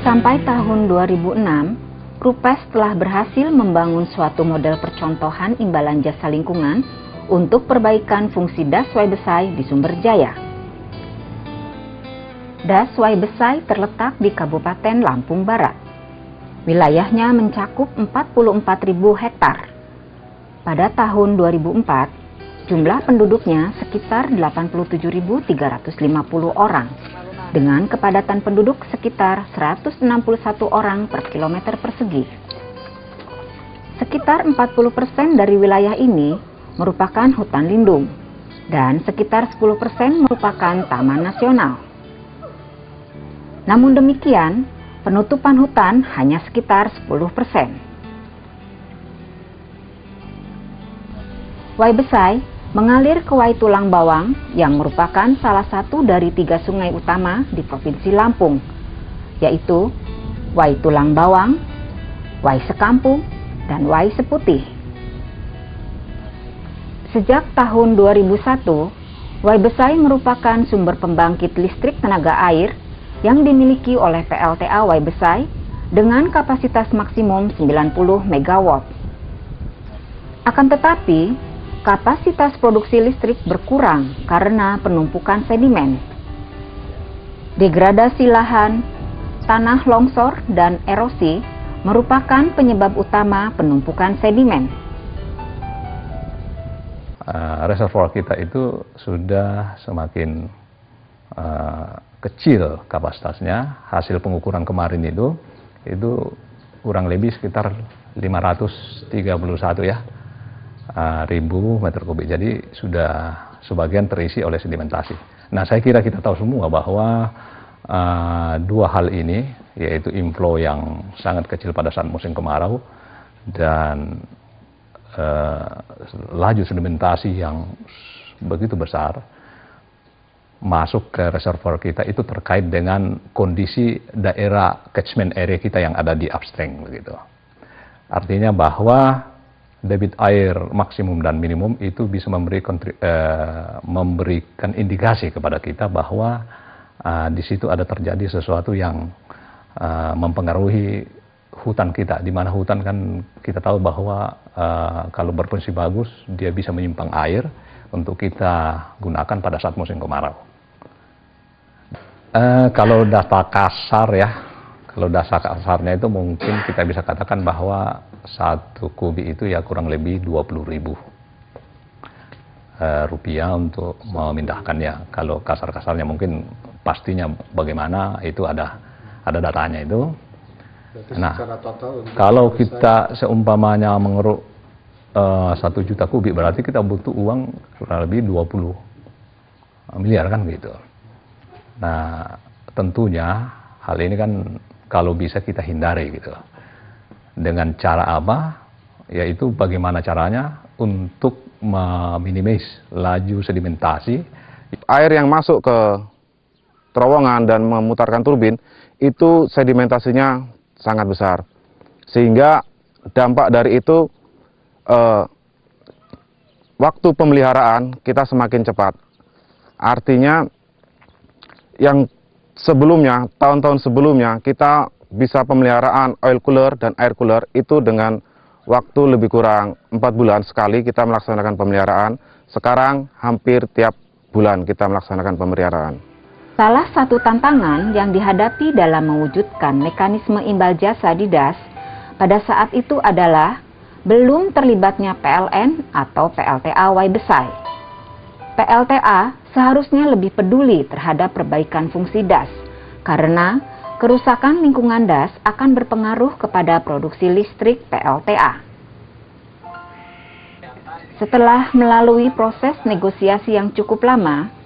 Sampai tahun 2006, Rupes telah berhasil membangun suatu model percontohan imbalan jasa lingkungan untuk perbaikan fungsi Das Waibesai di Sumberjaya. Das Waibesai terletak di Kabupaten Lampung Barat. Wilayahnya mencakup 44.000 hektar. Pada tahun 2004, jumlah penduduknya sekitar 87.350 orang, dengan kepadatan penduduk sekitar 161 orang per kilometer persegi. Sekitar 40% dari wilayah ini merupakan hutan lindung, dan sekitar 10% merupakan taman nasional. Namun demikian, penutupan hutan hanya sekitar 10%. Waibesai mengalir ke Wai Tulang Bawang yang merupakan salah satu dari 3 sungai utama di Provinsi Lampung, yaitu Wai Tulang Bawang, Wai Sekampung, dan Wai Seputih. Sejak tahun 2001, Waibesai merupakan sumber pembangkit listrik tenaga air yang dimiliki oleh PLTA Waibesai dengan kapasitas maksimum 90 MW. Akan tetapi, kapasitas produksi listrik berkurang karena penumpukan sedimen. Degradasi lahan, tanah longsor, dan erosi merupakan penyebab utama penumpukan sedimen. Reservoir kita itu sudah semakin kecil kapasitasnya. Hasil pengukuran kemarin itu kurang lebih sekitar 531 ya ribu meter kubik. Jadi sudah sebagian terisi oleh sedimentasi. Nah, saya kira kita tahu semua bahwa dua hal ini, yaitu inflow yang sangat kecil pada saat musim kemarau dan laju sedimentasi yang begitu besar masuk ke reservoir kita, itu terkait dengan kondisi daerah catchment area kita yang ada di upstream begitu. Artinya bahwa debit air maksimum dan minimum itu bisa memberikan indikasi kepada kita bahwa di situ ada terjadi sesuatu yang mempengaruhi hutan kita, di mana hutan kan kita tahu bahwa kalau berfungsi bagus dia bisa menyimpan air untuk kita gunakan pada saat musim kemarau. Kalau data kasar ya, kalau data kasarnya itu mungkin kita bisa katakan bahwa satu kubik itu ya kurang lebih 20.000 rupiah untuk memindahkannya. Kalau kasar-kasarnya, mungkin pastinya bagaimana itu ada datanya itu. Nah, kalau kita seumpamanya mengeruk 1 juta kubik, berarti kita butuh uang kurang lebih 20 miliar kan gitu. Nah, tentunya hal ini kan kalau bisa kita hindari gitu. Dengan cara apa? Yaitu bagaimana caranya untuk meminimais laju sedimentasi. Air yang masuk ke terowongan dan memutarkan turbin itu sedimentasinya sangat besar, sehingga dampak dari itu waktu pemeliharaan kita semakin cepat. Artinya yang sebelumnya, tahun-tahun sebelumnya kita bisa pemeliharaan oil cooler dan air cooler itu dengan waktu lebih kurang 4 bulan sekali kita melaksanakan pemeliharaan. Sekarang hampir tiap bulan kita melaksanakan pemeliharaan. Salah satu tantangan yang dihadapi dalam mewujudkan mekanisme imbal jasa di DAS pada saat itu adalah belum terlibatnya PLN atau PLTA Waibesai. PLTA seharusnya lebih peduli terhadap perbaikan fungsi DAS, karena kerusakan lingkungan DAS akan berpengaruh kepada produksi listrik PLTA. Setelah melalui proses negosiasi yang cukup lama,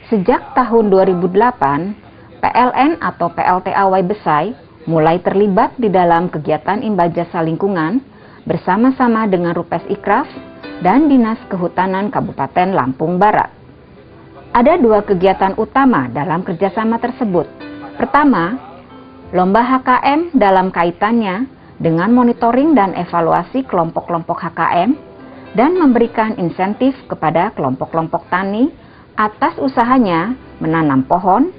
sejak tahun 2008, PLN atau PLTA Waibesai mulai terlibat di dalam kegiatan imbal jasa lingkungan bersama-sama dengan Rupes Ikraf dan Dinas Kehutanan Kabupaten Lampung Barat. Ada 2 kegiatan utama dalam kerjasama tersebut. Pertama, lomba HKM dalam kaitannya dengan monitoring dan evaluasi kelompok-kelompok HKM dan memberikan insentif kepada kelompok-kelompok tani atas usahanya menanam pohon,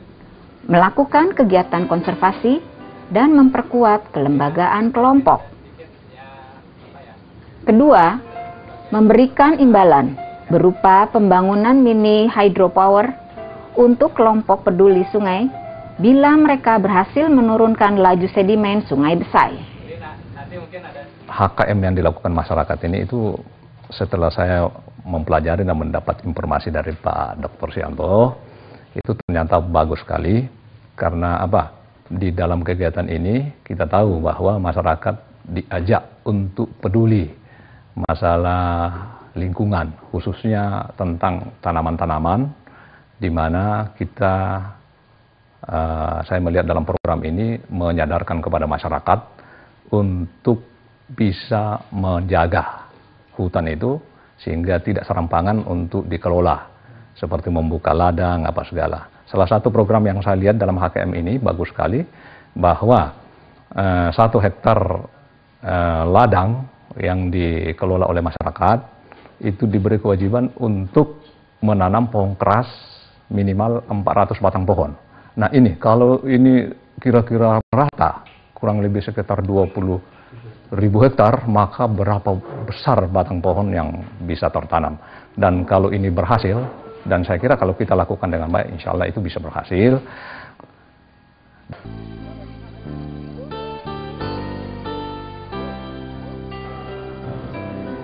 melakukan kegiatan konservasi, dan memperkuat kelembagaan kelompok. Kedua, memberikan imbalan berupa pembangunan mini hydropower untuk kelompok peduli sungai bila mereka berhasil menurunkan laju sedimen Sungai Besai. HKM yang dilakukan masyarakat ini itu setelah saya mempelajari dan mendapat informasi dari Pak Dr. Sianto, itu ternyata bagus sekali. Karena apa? Di dalam kegiatan ini kita tahu bahwa masyarakat diajak untuk peduli masalah lingkungan, khususnya tentang tanaman-tanaman, di mana kita, saya melihat dalam program ini menyadarkan kepada masyarakat untuk bisa menjaga hutan itu sehingga tidak serampangan untuk dikelola, seperti membuka ladang apa segala. Salah satu program yang saya lihat dalam HKM ini bagus sekali, bahwa 1 hektar ladang yang dikelola oleh masyarakat itu diberi kewajiban untuk menanam pohon keras minimal 400 batang pohon. Nah ini, kalau ini kira-kira rata, kurang lebih sekitar 20.000 hektar, maka berapa besar batang pohon yang bisa tertanam. Dan kalau ini berhasil, dan saya kira kalau kita lakukan dengan baik, insya Allah itu bisa berhasil.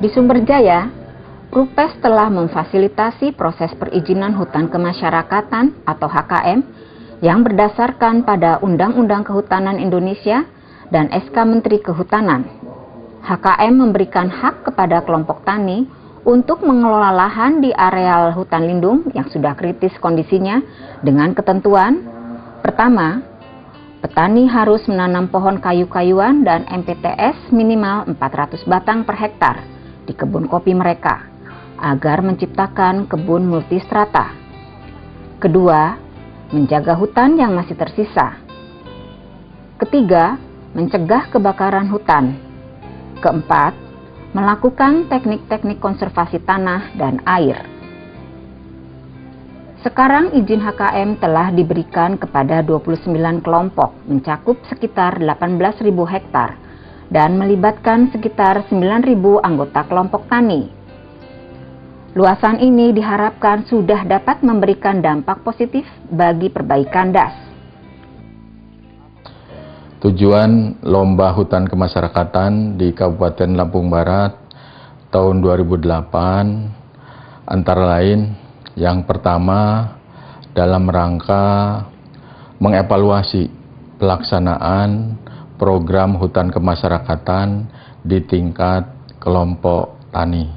Di Sumber Jaya, Rupes telah memfasilitasi proses perizinan hutan kemasyarakatan atau HKM yang berdasarkan pada Undang-Undang Kehutanan Indonesia dan SK Menteri Kehutanan. HKM memberikan hak kepada kelompok tani untuk mengelola lahan di areal hutan lindung yang sudah kritis kondisinya dengan ketentuan: pertama, petani harus menanam pohon kayu-kayuan dan MPTS minimal 400 batang per hektar di kebun kopi mereka, agar menciptakan kebun multistrata. Kedua, menjaga hutan yang masih tersisa. Ketiga, mencegah kebakaran hutan. Keempat, melakukan teknik-teknik konservasi tanah dan air. Sekarang izin HKM telah diberikan kepada 29 kelompok, mencakup sekitar 18.000 hektar, dan melibatkan sekitar 9.000 anggota kelompok tani. Luasan ini diharapkan sudah dapat memberikan dampak positif bagi perbaikan das. Tujuan Lomba Hutan Kemasyarakatan di Kabupaten Lampung Barat tahun 2008 antara lain, yang pertama dalam rangka mengevaluasi pelaksanaan program hutan kemasyarakatan di tingkat kelompok tani.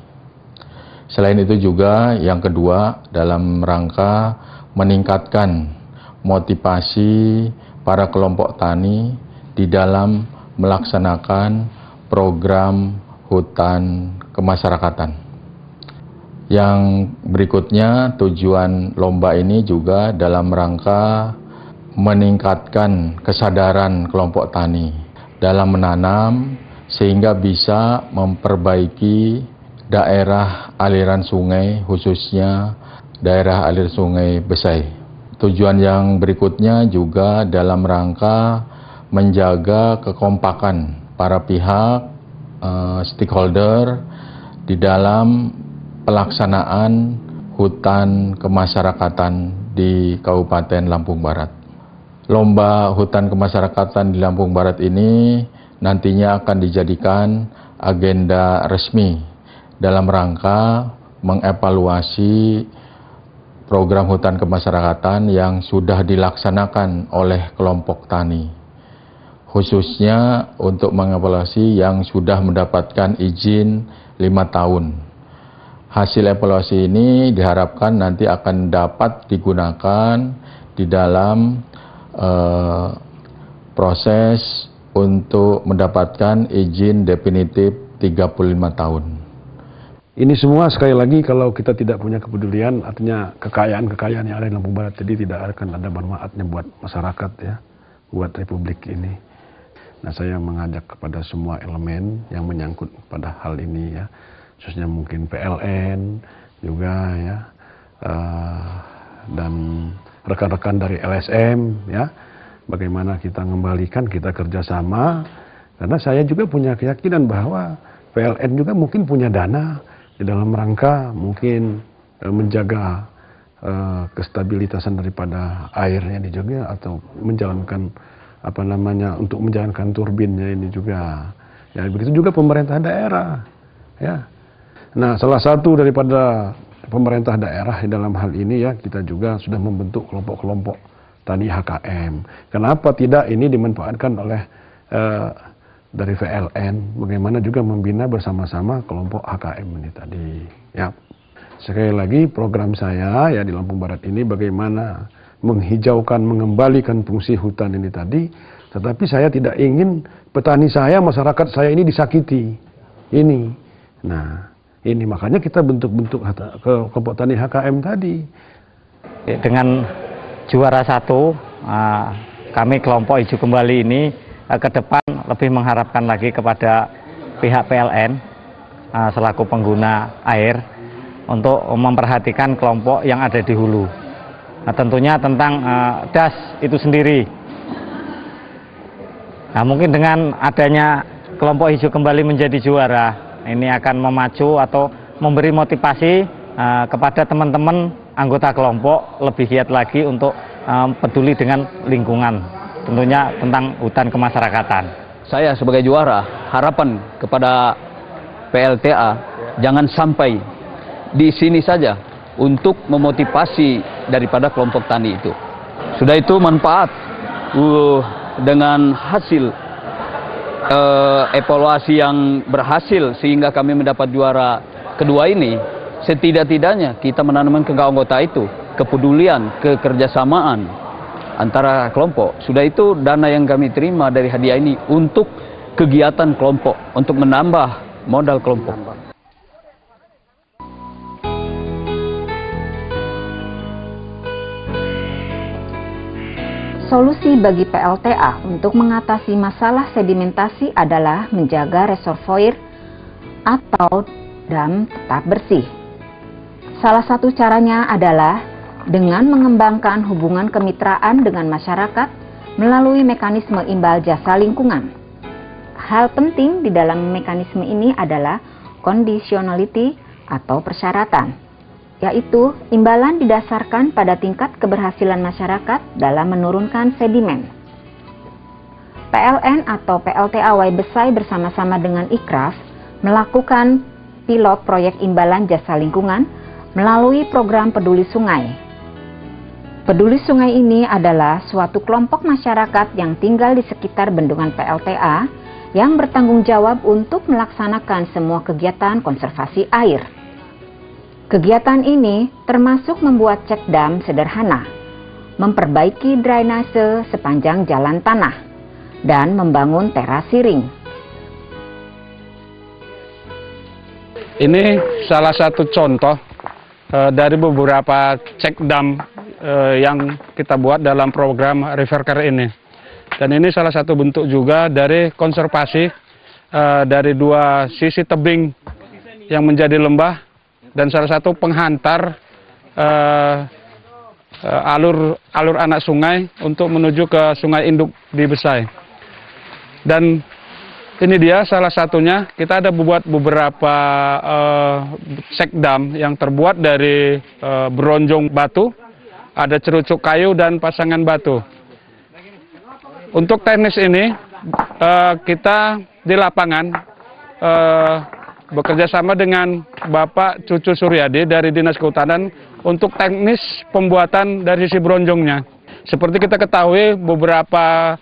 Selain itu juga yang kedua dalam rangka meningkatkan motivasi para kelompok tani di dalam melaksanakan program hutan kemasyarakatan. Yang berikutnya, tujuan lomba ini juga dalam rangka meningkatkan kesadaran kelompok tani dalam menanam sehingga bisa memperbaiki daerah aliran sungai, khususnya daerah aliran Sungai Besai. Tujuan yang berikutnya juga dalam rangka menjaga kekompakan para pihak stakeholder di dalam pelaksanaan hutan kemasyarakatan di Kabupaten Lampung Barat. Lomba hutan kemasyarakatan di Lampung Barat ini nantinya akan dijadikan agenda resmi dalam rangka mengevaluasi program hutan kemasyarakatan yang sudah dilaksanakan oleh kelompok tani, khususnya untuk mengevaluasi yang sudah mendapatkan izin 5 tahun. Hasil evaluasi ini diharapkan nanti akan dapat digunakan di dalam proses untuk mendapatkan izin definitif 35 tahun. Ini semua sekali lagi kalau kita tidak punya kepedulian, artinya kekayaan-kekayaan yang ada di Lampung Barat, jadi tidak akan ada manfaatnya buat masyarakat ya, buat republik ini. Nah, saya mengajak kepada semua elemen yang menyangkut pada hal ini ya, khususnya mungkin PLN juga ya, dan rekan-rekan dari LSM, ya, bagaimana kita mengembalikan, kita kerjasama, karena saya juga punya keyakinan bahwa PLN juga mungkin punya dana di dalam rangka mungkin menjaga kestabilitasan daripada airnya ini juga, atau menjalankan untuk menjalankan turbinnya ini juga. Ya, begitu juga pemerintah daerah, ya. Nah, salah satu daripada pemerintah daerah di dalam hal ini, ya, kita juga sudah membentuk kelompok-kelompok tani HKM. Kenapa tidak ini dimanfaatkan oleh dari PLN, bagaimana juga membina bersama-sama kelompok HKM ini tadi, ya. Sekali lagi program saya, ya, di Lampung Barat ini bagaimana menghijaukan, mengembalikan fungsi hutan ini tadi, tetapi saya tidak ingin petani saya, masyarakat saya ini disakiti. Ini. Nah, ini makanya kita bentuk-bentuk kelompok tani HKM tadi. Dengan juara 1, kami kelompok Hijau Kembali ini ke depan lebih mengharapkan lagi kepada pihak PLN selaku pengguna air untuk memperhatikan kelompok yang ada di hulu. Nah, tentunya tentang das itu sendiri. Nah, mungkin dengan adanya kelompok Hijau Kembali menjadi juara, ini akan memacu atau memberi motivasi kepada teman-teman anggota kelompok lebih giat lagi untuk peduli dengan lingkungan, tentunya tentang hutan kemasyarakatan. Saya sebagai juara, harapan kepada PLTA jangan sampai di sini saja untuk memotivasi daripada kelompok tani itu. Sudah itu manfaat dengan hasil evaluasi yang berhasil sehingga kami mendapat juara kedua ini, setidak-tidaknya kita menanamkan ke anggota itu kepedulian, kekerjasamaan antara kelompok. Sudah itu dana yang kami terima dari hadiah ini untuk kegiatan kelompok, untuk menambah modal kelompok. Solusi bagi PLTA untuk mengatasi masalah sedimentasi adalah menjaga reservoir atau dam tetap bersih. Salah satu caranya adalah dengan mengembangkan hubungan kemitraan dengan masyarakat melalui mekanisme imbal jasa lingkungan. Hal penting di dalam mekanisme ini adalah conditionality atau persyaratan, yaitu imbalan didasarkan pada tingkat keberhasilan masyarakat dalam menurunkan sedimen. PLN atau PLTA Waibesai bersama-sama dengan Ikraf melakukan pilot proyek imbalan jasa lingkungan melalui program Peduli Sungai. Peduli Sungai ini adalah suatu kelompok masyarakat yang tinggal di sekitar bendungan PLTA yang bertanggung jawab untuk melaksanakan semua kegiatan konservasi air. Kegiatan ini termasuk membuat cek dam sederhana, memperbaiki drainase sepanjang jalan tanah, dan membangun teras siring. Ini salah satu contoh dari beberapa cek dam yang kita buat dalam program River Care ini. Dan ini salah satu bentuk juga dari konservasi dari dua sisi tebing yang menjadi lembah, dan salah satu penghantar alur anak sungai untuk menuju ke sungai induk di Besai. Dan ini dia salah satunya, kita ada buat beberapa sekdam yang terbuat dari beronjong batu, ada cerucuk kayu dan pasangan batu. Untuk teknis ini kita di lapangan bekerja sama dengan Bapak Cucu Suryadi dari Dinas Kehutanan untuk teknis pembuatan dari sisi bronjongnya. Seperti kita ketahui, beberapa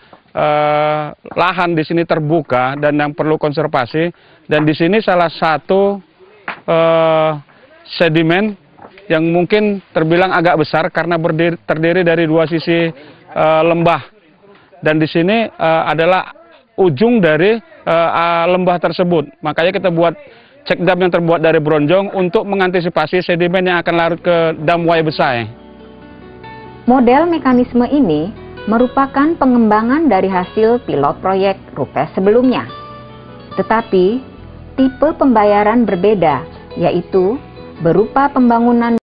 lahan di sini terbuka dan yang perlu konservasi, dan di sini salah satu sedimen yang mungkin terbilang agak besar karena terdiri dari dua sisi lembah, dan di sini adalah ujung dari lembah tersebut. Makanya kita buat cek dam yang terbuat dari bronjong untuk mengantisipasi sedimen yang akan larut ke dam Waibesai. Model mekanisme ini merupakan pengembangan dari hasil pilot proyek RUPES sebelumnya. Tetapi tipe pembayaran berbeda, yaitu berupa pembangunan